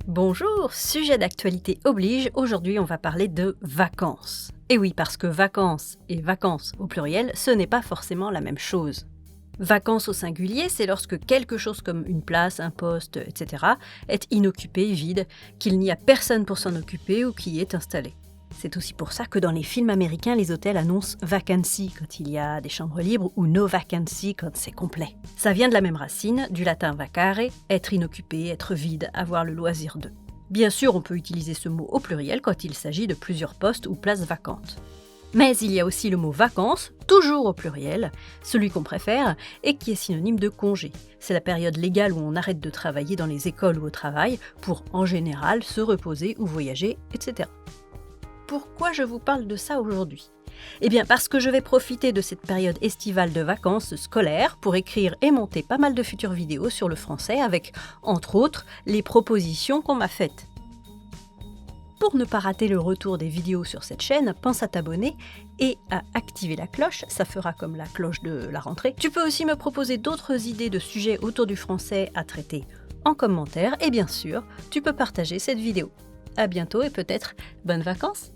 Bonjour, sujet d'actualité oblige, aujourd'hui on va parler de vacances. Et oui, parce que vacances et vacances au pluriel, ce n'est pas forcément la même chose. Vacances au singulier, c'est lorsque quelque chose comme une place, un poste, etc. est inoccupé, vide, qu'il n'y a personne pour s'en occuper ou qui y est installé. C'est aussi pour ça que dans les films américains, les hôtels annoncent vacancy quand il y a des chambres libres ou no vacancy quand c'est complet. Ça vient de la même racine, du latin vacare, être inoccupé, être vide, avoir le loisir de. Bien sûr, on peut utiliser ce mot au pluriel quand il s'agit de plusieurs postes ou places vacantes. Mais il y a aussi le mot vacances, toujours au pluriel, celui qu'on préfère, et qui est synonyme de congé. C'est la période légale où on arrête de travailler dans les écoles ou au travail pour, en général, se reposer ou voyager, etc. Pourquoi je vous parle de ça aujourd'hui ? Eh bien parce que je vais profiter de cette période estivale de vacances scolaires pour écrire et monter pas mal de futures vidéos sur le français avec, entre autres, les propositions qu'on m'a faites. Pour ne pas rater le retour des vidéos sur cette chaîne, pense à t'abonner et à activer la cloche, ça fera comme la cloche de la rentrée. Tu peux aussi me proposer d'autres idées de sujets autour du français à traiter en commentaire et bien sûr, tu peux partager cette vidéo. À bientôt et peut-être bonnes vacances!